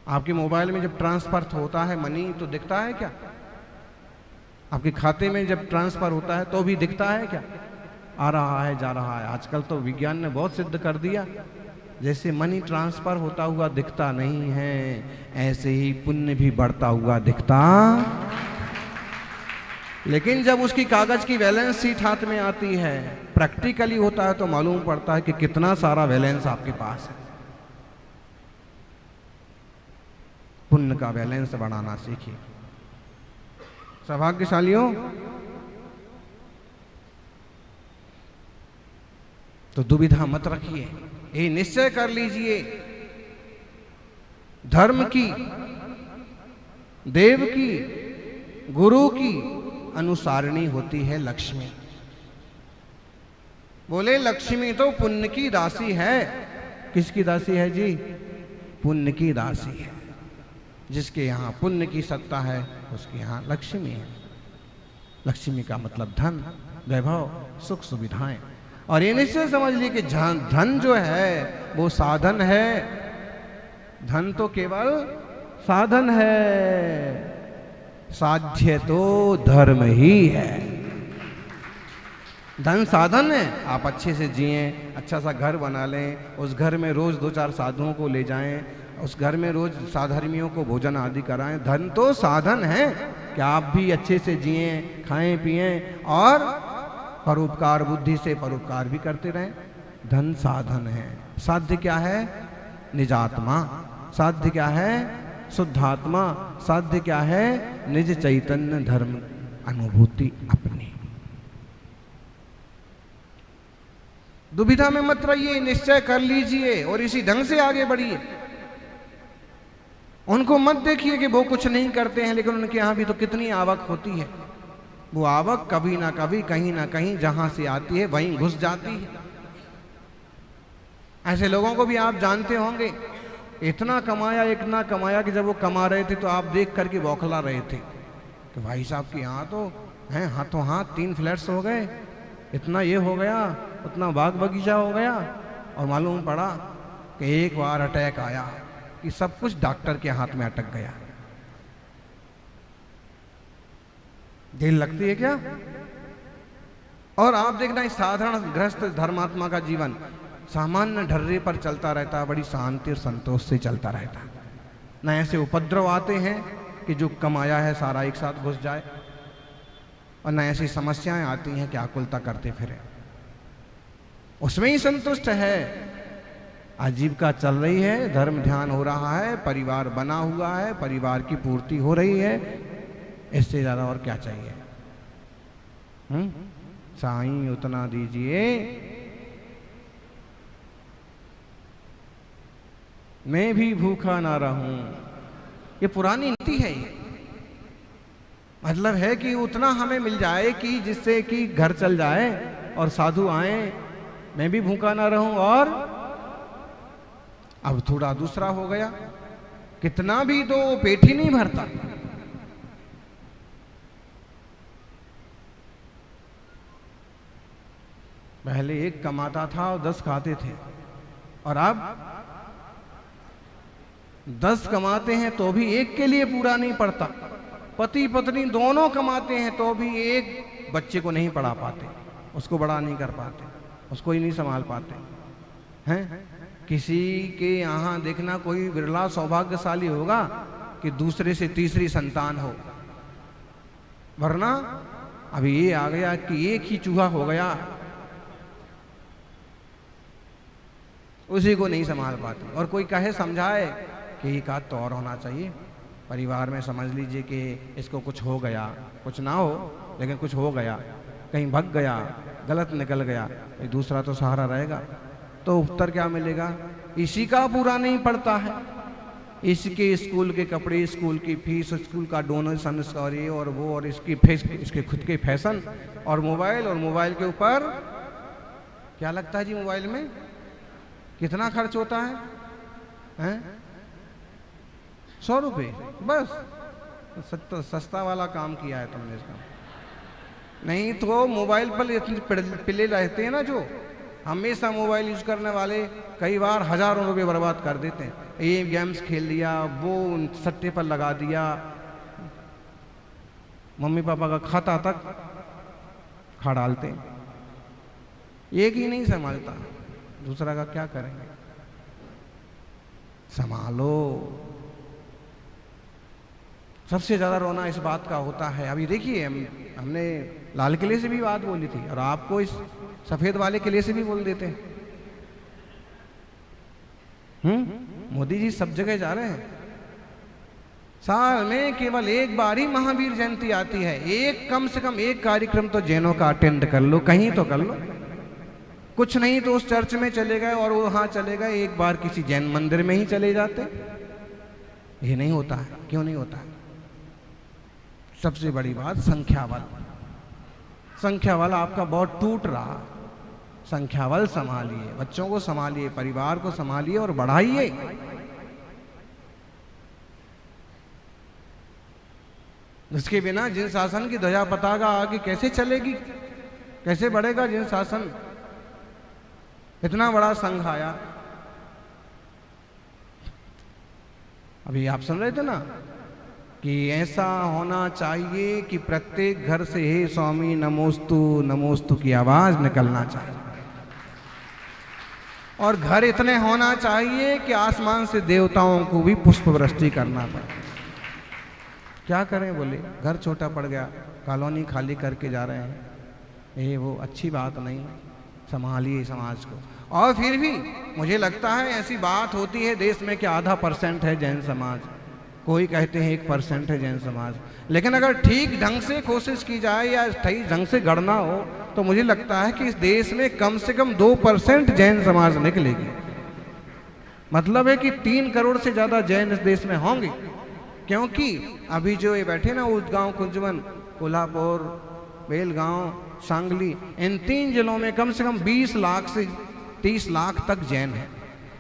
आपके मोबाइल में जब ट्रांसफर होता है मनी तो दिखता है क्या? आपके खाते में जब ट्रांसफर होता है तो भी दिखता है क्या? आ रहा है, जा रहा है। आजकल तो विज्ञान ने बहुत सिद्ध कर दिया, जैसे मनी ट्रांसफर होता हुआ दिखता नहीं है, ऐसे ही पुण्य भी बढ़ता हुआ दिखता। लेकिन जब उसकी कागज की बैलेंस शीट हाथ में आती है, प्रैक्टिकली होता है, तो मालूम पड़ता है कि कितना सारा बैलेंस आपके पास है। पुण्य का बैलेंस बढ़ाना सीखिए सौभाग्यशालियों। तो दुविधा मत रखिए, ये निश्चय कर लीजिए, धर्म की, देव की, गुरु की अनुसारिणी होती है लक्ष्मी। बोले लक्ष्मी तो पुण्य की दासी है। किसकी दासी है जी? पुण्य की दासी है। जिसके यहाँ पुण्य की सत्ता है उसके यहाँ लक्ष्मी है। लक्ष्मी का मतलब धन, वैभव, सुख सुविधाएं। और ये निश्चय समझ लीजिए कि धन जो है वो साधन है। धन तो केवल साधन है, साध्य तो धर्म ही है। धन साधन है, आप अच्छे से जिएं, अच्छा सा घर बना लें, उस घर में रोज 2-4 साधुओं को ले जाएं, उस घर में रोज साधर्मियों को भोजन आदि कराएं। धन तो साधन है कि आप भी अच्छे से जिएं, खाएं पिएं और परोपकार बुद्धि से परोपकार भी करते रहें। धन साधन है। साध्य क्या है? निजात्मा। साध्य क्या है? शुद्धात्मा। साध्य क्या है? निज चैतन्य धर्म अनुभूति अपनी। दुविधा में मत रहिए, निश्चय कर लीजिए और इसी ढंग से आगे बढ़िए। उनको मत देखिए कि वो कुछ नहीं करते हैं, लेकिन उनके यहाँ भी तो कितनी आवक होती है। वो आवक कभी ना कभी, कहीं ना कहीं जहां से आती है वहीं घुस जाती है। ऐसे लोगों को भी आप जानते होंगे, इतना कमाया कि जब वो कमा रहे थे तो आप देख करके बौखला रहे थे कि भाई साहब के यहाँ तो हैं हाथों हाथ 3 फ्लैट्स हो गए, इतना ये हो गया, उतना बाग बगीचा हो गया। और मालूम पड़ा कि एक बार अटैक आया कि सब कुछ डॉक्टर के हाथ में अटक गया। दिल लगती है क्या? और आप देखना, इस साधारण गृहस्थ धर्मात्मा का जीवन सामान्य ढर्रे पर चलता रहता है, बड़ी शांति और संतोष से चलता रहता है। न ऐसे उपद्रव आते हैं कि जो कमाया है सारा एक साथ घुस जाए, और न ऐसी समस्याएं आती हैं कि आकुलता करते फिरे। उसमें ही संतुष्ट है, आजीविका चल रही है, धर्म ध्यान हो रहा है, परिवार बना हुआ है, परिवार की पूर्ति हो रही है। इससे ज्यादा और क्या चाहिए? साईं उतना दीजिए, मैं भी भूखा ना रहूं। ये पुरानी नीति है। ये मतलब है कि उतना हमें मिल जाए कि जिससे कि घर चल जाए और साधु आए, मैं भी भूखा ना रहूं। और अब थोड़ा दूसरा हो गया, कितना भी दो पेट ही नहीं भरता। पहले एक कमाता था और 10 खाते थे, और अब 10 कमाते हैं तो भी एक के लिए पूरा नहीं पड़ता। पति पत्नी दोनों कमाते हैं तो भी एक बच्चे को नहीं पढ़ा पाते, उसको बड़ा नहीं कर पाते, उसको ही नहीं संभाल पाते हैं। किसी के यहाँ देखना कोई बिरला सौभाग्यशाली होगा कि दूसरे से तीसरी संतान हो, वरना अभी ये आ गया कि एक ही चूहा हो गया, उसी को नहीं संभाल पाते। और कोई कहे समझाए कि एक आध तो और होना चाहिए परिवार में, समझ लीजिए कि इसको कुछ हो गया, कुछ ना हो लेकिन कुछ हो गया, कहीं भग गया, गलत निकल गया, दूसरा तो सहारा रहेगा। तो उत्तर क्या मिलेगा? इसी का पूरा नहीं पड़ता है, इसके स्कूल के कपड़े, स्कूल की फीस, स्कूल का डोनेशन और ये और वो, और इसके खुद के फैशन, और मोबाइल के ऊपर क्या लगता है जी? मोबाइल में कितना खर्च होता है? 100 रुपये बस। सस्ता वाला काम किया है तुमने इसका। नहीं तो मोबाइल पर इतने पिले रहते हैं ना, जो हमेशा मोबाइल यूज करने वाले कई बार हजारों रुपए बर्बाद कर देते हैं। ये गेम्स खेल लिया, वो सट्टे पर लगा दिया, मम्मी पापा का खाता तक खा डालते हैं। एक ही नहीं संभालता, दूसरा का क्या करेंगे? संभालो। सबसे ज्यादा रोना इस बात का होता है, अभी देखिए हमने लाल किले से भी बात बोली थी और आपको इस सफेद वाले किले से भी बोल देते हैं। मोदी जी सब जगह जा रहे हैं। साल में केवल एक बार ही महावीर जयंती आती है, एक कम से कम एक कार्यक्रम तो जैनों का अटेंड कर लो, कहीं तो कर लो। कुछ नहीं तो उस चर्च में चले गए और वहां चले गए, एक बार किसी जैन मंदिर में ही चले जाते। ये नहीं होता है, क्यों नहीं होता है? सबसे बड़ी बात संख्या बल। संख्या बल आपका बहुत टूट रहा। संख्या बल संभालिए, बच्चों को संभालिए, परिवार को संभालिए और बढ़ाइए। इसके बिना जिन शासन की ध्वजा पताका आगे कैसे चलेगी, कैसे बढ़ेगा जिन शासन? इतना बड़ा संघ आया, अभी आप सुन रहे थे ना कि ऐसा होना चाहिए कि प्रत्येक घर से हे स्वामी नमोस्तु नमोस्तु की आवाज निकलना चाहिए, और घर इतने होना चाहिए कि आसमान से देवताओं को भी पुष्प वृष्टि करना पड़े। क्या करें? बोले घर छोटा पड़ गया, कॉलोनी खाली करके जा रहे हैं, ये वो अच्छी बात नहीं। संभालिए समाज को। और फिर भी मुझे लगता है ऐसी बात होती है देश में कि आधा % है जैन समाज, कोई कहते हैं 1% है जैन समाज, लेकिन अगर ठीक ढंग से कोशिश की जाए या सही ढंग से गणना हो तो मुझे लगता है कि इस देश में कम से कम 2% जैन समाज निकलेगी। मतलब है कि 3 करोड़ से ज्यादा जैन इस देश में होंगे, क्योंकि अभी जो ये बैठे ना उदगांव, कुंजवन, कोल्हापुर, बेलगांव, सांगली, इन 3 जिलों में कम से कम 20 लाख से 30 लाख तक जैन है,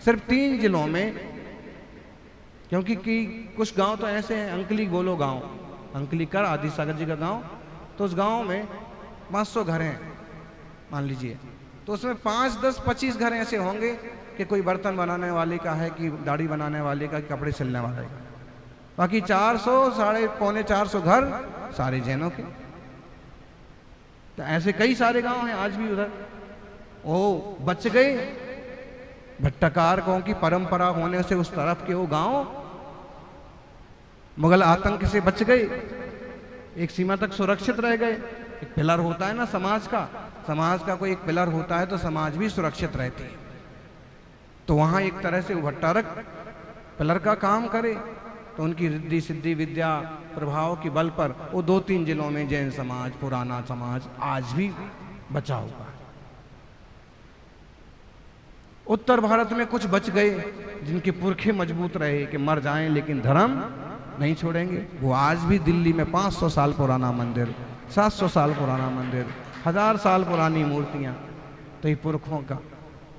सिर्फ 3 जिलों में। क्योंकि कुछ गांव तो ऐसे हैं, अंकली गोलो गांव, अंकली कर आदि सागर जी का गांव, तो उस गांव में 500 घर हैं मान लीजिए, तो उसमें 5, 10, 25 घर ऐसे होंगे कि कोई बर्तन बनाने वाले का है, कि दाढ़ी बनाने वाले का, कपड़े सिलने वाले का। बाकी 400, पौने 400 घर सारे जैनों के। तो ऐसे कई सारे गांव हैं आज भी उधर। ओ बच गए भट्टाकारकों की परंपरा होने से उस तरफ के वो गांव मुगल आतंक से बच गए, एक सीमा तक सुरक्षित रह गए। एक पिलर होता है ना समाज का कोई एक पिलर होता है तो समाज भी सुरक्षित रहती है। तो वहां एक तरह से वो भट्टारक पिलर का काम करे, तो उनकी रिद्धि सिद्धि विद्या प्रभाव के बल पर वो 2-3 जिलों में जैन समाज, पुराना समाज आज भी बचा हुआ है। उत्तर भारत में कुछ बच गए जिनके पुरखे मजबूत रहे कि मर जाएं लेकिन धर्म नहीं छोड़ेंगे। वो आज भी दिल्ली में 500 साल पुराना मंदिर, 700 साल पुराना मंदिर, 1000 साल पुरानी मूर्तियां, तो ये पुरखों का।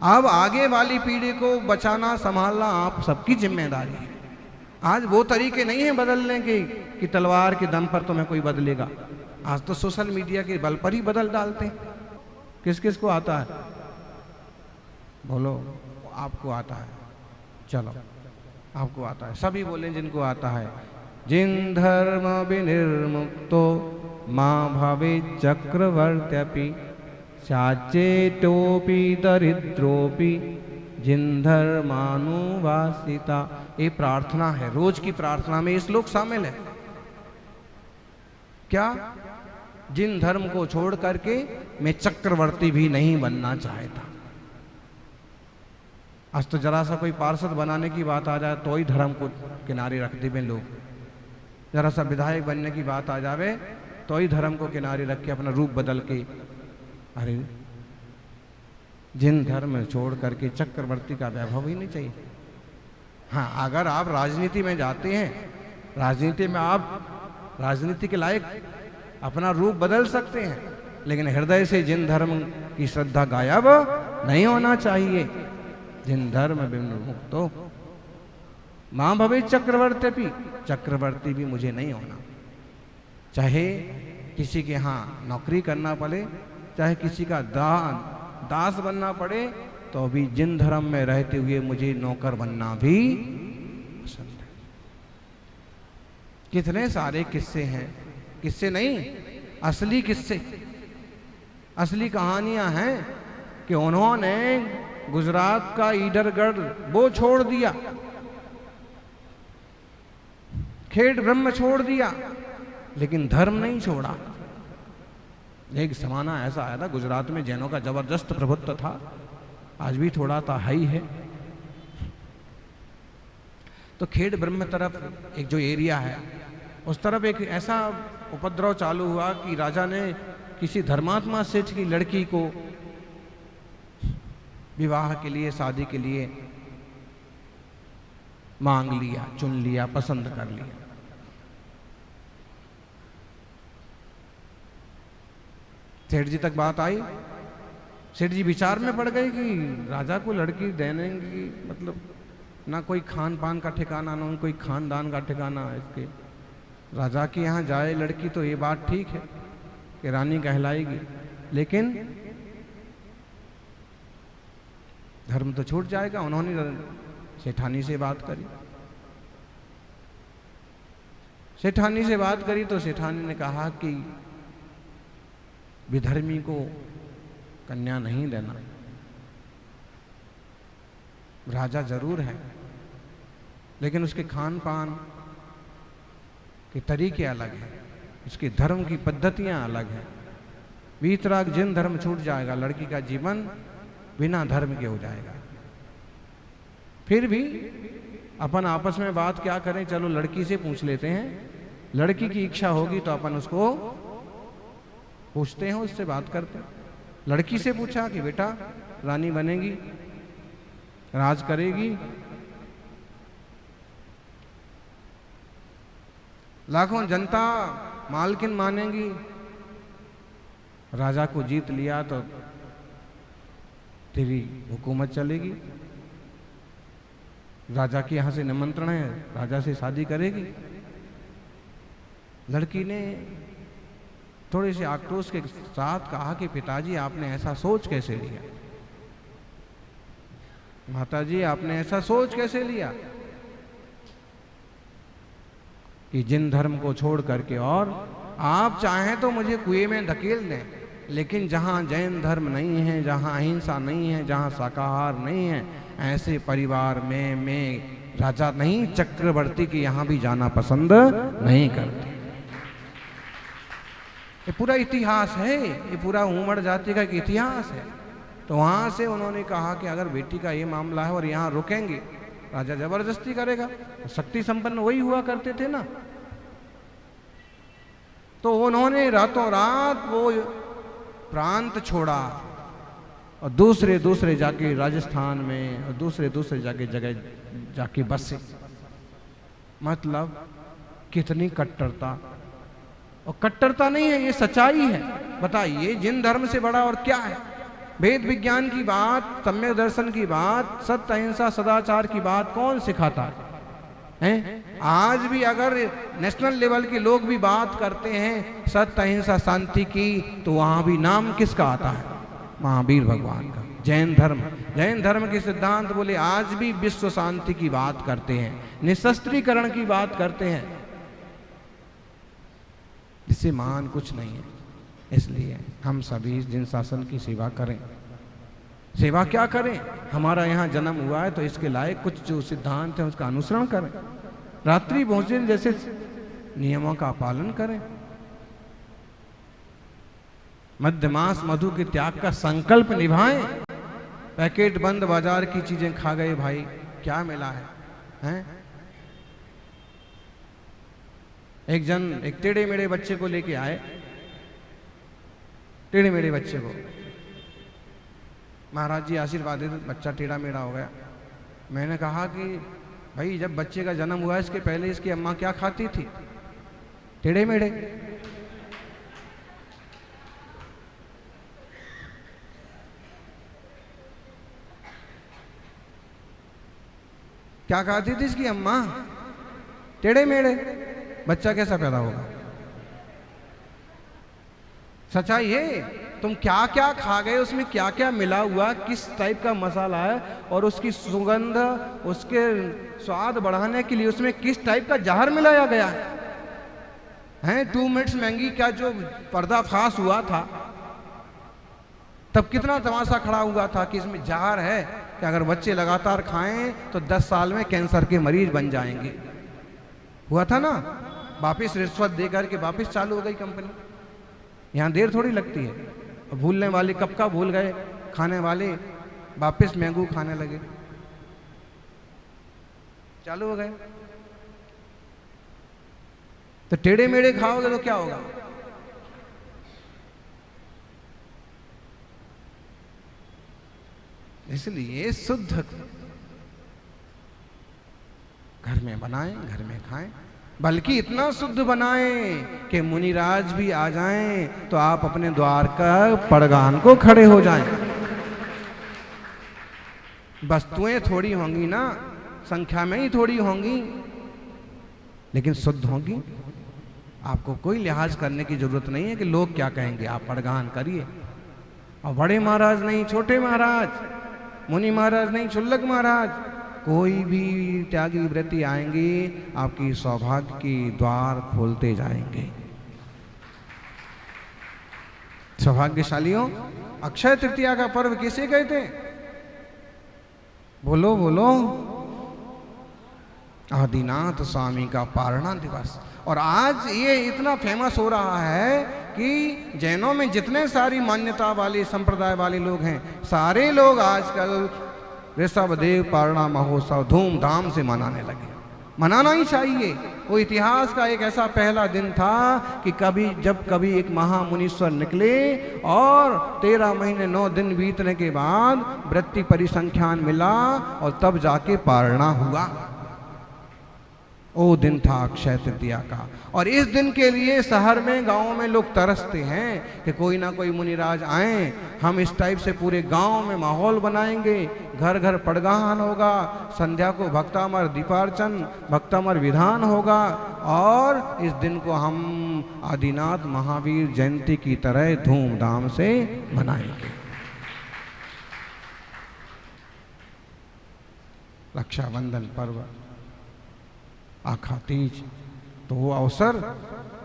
अब आगे वाली पीढ़ी को बचाना संभालना आप सबकी जिम्मेदारी है। आज वो तरीके नहीं है बदलने के कि तलवार के दम पर तुम्हें कोई बदलेगा। आज तो सोशल मीडिया के बल पर ही बदल डालते हैं। किस किस को आता है? बोलो, आपको आता है? चलो, आपको आता है, सभी बोले जिनको आता है। जिन धर्म विनिर्मुक्तो मां भवे चक्रवर्त्यपि साचेतोपि दरिद्रोपि जिन धर्मानुवासिता। ये प्रार्थना है, रोज की प्रार्थना में ये श्लोक शामिल है। क्या? जिन धर्म को छोड़ करके मैं चक्रवर्ती भी नहीं बनना चाहता। आज तो जरा सा कोई पार्षद बनाने की बात आ जाए तो ही धर्म को किनारे रख देवे लोग। जरा सा विधायक बनने की बात आ जावे तो ही धर्म को किनारे रख के अपना रूप बदल के, अरे जिन धर्म छोड़ करके चक्रवर्ती का वैभव ही नहीं चाहिए। हाँ, अगर आप राजनीति में जाते हैं, राजनीति में आप राजनीति के लायक अपना रूप बदल सकते हैं, लेकिन हृदय से जिन धर्म की श्रद्धा गायब नहीं होना चाहिए। जिन धर्म विमुक्तो मां भवे चक्रवर्ती भी, चक्रवर्ती भी मुझे नहीं होना। चाहे किसी के यहाँ नौकरी करना पड़े, चाहे किसी का दास बनना पड़े, तो भी जिन धर्म में रहते हुए मुझे नौकर बनना भी पसंद है। कितने सारे किस्से हैं, किस्से नहीं, असली किस्से, असली कहानियां हैं कि उन्होंने गुजरात का ईडरगढ़ वो छोड़ दिया, खेड़ ब्रह्म छोड़ दिया, लेकिन धर्म नहीं छोड़ा। एक जमाना ऐसा आया था, गुजरात में जैनों का जबरदस्त प्रभुत्व था, आज भी थोड़ा ता है ही है। तो खेड़ ब्रह्म तरफ एक जो एरिया है, उस तरफ एक ऐसा उपद्रव चालू हुआ कि राजा ने किसी धर्मात्मा सेठ की लड़की को विवाह के लिए, शादी के लिए मांग लिया, चुन लिया, पसंद कर लिया। सेठ जी तक बात आई, सेठ जी विचार में पड़ गए कि राजा को लड़की देने की मतलब ना कोई खान पान का ठिकाना, ना कोई खानदान का ठिकाना इसके। राजा के यहाँ जाए लड़की तो ये बात ठीक है कि रानी कहलाएगी, लेकिन धर्म तो छूट जाएगा। उन्होंने सेठानी से बात करी, सेठानी से बात करी तो सेठानी ने कहा कि विधर्मी को कन्या नहीं देना। राजा जरूर है, लेकिन उसके खान पान के तरीके अलग हैं, उसके धर्म की पद्धतियां अलग हैं। वीतराग जिन धर्म छूट जाएगा, लड़की का जीवन बिना धर्म के हो जाएगा। फिर भी अपन आपस में बात क्या करें, चलो लड़की से पूछ लेते हैं, लड़की की इच्छा होगी तो अपन उसको पूछते हैं, उससे बात करते हैं। लड़की से पूछा कि बेटा रानी बनेगी, राज करेगी, लाखों जनता मालकिन मानेगी, राजा को जीत लिया तो तेरी हुकूमत चलेगी, राजा के यहां से निमंत्रण है, राजा से शादी करेगी। लड़की ने थोड़े से आक्रोश के साथ कहा कि पिताजी आपने ऐसा सोच कैसे लिया, माताजी आपने ऐसा सोच कैसे लिया कि जिन धर्म को छोड़ करके, और आप चाहें तो मुझे कुएं में धकेल दें, लेकिन जहां जैन धर्म नहीं है, जहां अहिंसा नहीं है, जहां शाकाहार नहीं है, ऐसे परिवार में मैं राजा नहीं चक्रवर्ती के यहां भी जाना पसंद नहीं करती। ये पूरा इतिहास है, ये पूरा उमड़ जाति का एक इतिहास है। तो वहां से उन्होंने कहा कि अगर बेटी का ये मामला है और यहाँ रुकेंगे, राजा जबरदस्ती करेगा। तो शक्ति संपन्न वही हुआ करते थे ना। तो उन्होंने रातों रात वो प्रांत छोड़ा और दूसरे जाके राजस्थान में और दूसरे जाके जगह जाके बसे। मतलब कितनी कट्टरता, और कट्टरता नहीं है, ये सच्चाई है। बताइए जिन धर्म से बड़ा और क्या है। वेद विज्ञान की बात, सम्यक दर्शन की बात, सत्य अहिंसा सदाचार की बात कौन सिखाता है? आज भी अगर नेशनल लेवल के लोग भी बात करते हैं सत्य अहिंसा शांति की, तो वहां भी नाम किसका आता है? महावीर भगवान का। जैन धर्म के सिद्धांत बोले आज भी विश्व शांति की बात करते हैं, निशस्त्रीकरण की बात करते हैं। इससे महान कुछ नहीं है। इसलिए हम सभी जिन शासन की सेवा करें, सेवा क्या करें? हमारा यहाँ जन्म हुआ है तो इसके लायक कुछ जो सिद्धांत है उसका अनुसरण करें, रात्रि भोजन जैसे नियमों का पालन करें, मध्यमास मधु के त्याग का संकल्प निभाएं। पैकेट बंद बाजार की चीजें खा गए भाई, क्या मिला है, हैं? एक जन एक टेढ़े मेढ़े बच्चे को लेके आए, टेढ़े मेढ़े बच्चे को, महाराज जी आशीर्वाद दे, बच्चा टेढ़ा मेढ़ा हो गया। मैंने कहा कि भाई जब बच्चे का जन्म हुआ इसके पहले इसकी अम्मा क्या खाती थी? टेढ़े मेढ़े। क्या खाती थी इसकी अम्मा? टेढ़े मेढ़े। बच्चा कैसा पैदा होगा? सच्चाई है। तुम क्या क्या खा गए, उसमें क्या क्या मिला हुआ, किस टाइप का मसाला है, और उसकी सुगंध, उसके स्वाद बढ़ाने के लिए उसमें किस टाइप का जहर मिलाया गया है। 2 मिनट्स महंगी का जो पर्दाफाश हुआ था, तब कितना तमाशा खड़ा हुआ था कि इसमें जहर है कि अगर बच्चे लगातार खाएं तो 10 साल में कैंसर के मरीज बन जाएंगे। हुआ था ना, वापिस रिश्वत देकर के वापिस चालू हो गई कंपनी। यहां देर थोड़ी लगती है। भूलने वाले कब का भूल गए, खाने वाले वापिस मैंगू खाने लगे, चालू हो गए। तो टेढ़े मेढ़े खाओगे तो क्या होगा? इसलिए शुद्ध घर में बनाएं, घर में खाएं, बल्कि इतना शुद्ध बनाएं कि मुनिराज भी आ जाएं तो आप अपने द्वार का पड़गान को खड़े हो जाएं। वस्तुएं थोड़ी होंगी ना, संख्या में ही थोड़ी होंगी, लेकिन शुद्ध होंगी। आपको कोई लिहाज करने की जरूरत नहीं है कि लोग क्या कहेंगे, आप पड़गान करिए। और बड़े महाराज नहीं, छोटे महाराज, मुनि महाराज नहीं, क्षुल्लक महाराज, कोई भी त्यागी व्रती आएंगे, आपकी सौभाग्य की द्वार खोलते जाएंगे। सौभाग्यशालियों, अक्षय तृतीया का पर्व किसे कहते हैं? बोलो बोलो। आदिनाथ स्वामी का पारणा दिवस। और आज ये इतना फेमस हो रहा है कि जैनों में जितने सारी मान्यता वाले संप्रदाय वाले लोग हैं, सारे लोग आजकल ऋषभदेव पारणा महोत्सव धूमधाम से मनाने लगे। मनाना ही चाहिए। वो इतिहास का एक ऐसा पहला दिन था कि जब कभी एक महामुनीश्वर निकले और 13 महीने 9 दिन बीतने के बाद वृत्ति परिसंख्यान मिला और तब जाके पारणा हुआ। वो दिन था अक्षय तृतीया का। और इस दिन के लिए शहर में, गांव में लोग तरसते हैं कि कोई ना कोई मुनिराज आए, हम इस टाइप से पूरे गांव में माहौल बनाएंगे, घर घर पड़गान होगा, संध्या को भक्तामर दीपार्चन, भक्तामर विधान होगा, और इस दिन को हम आदिनाथ महावीर जयंती की तरह धूमधाम से मनाएंगे। रक्षाबंधन पर्व, आखा तीज, तो वो अवसर,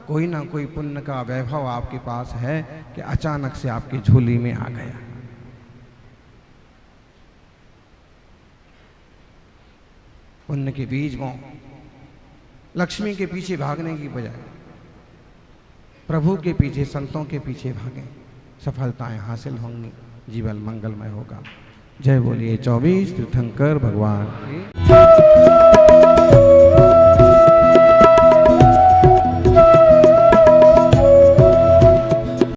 कोई ना कोई पुण्य का वैभव आपके पास है कि अचानक से आपकी झोली में आ गया। पुण्य के बीज बों। लक्ष्मी के पीछे भागने की बजाय प्रभु के पीछे, संतों के पीछे भागें, सफलताएं हासिल होंगी, जीवन मंगलमय होगा। जय बोलिए 24 तीर्थंकर भगवान की।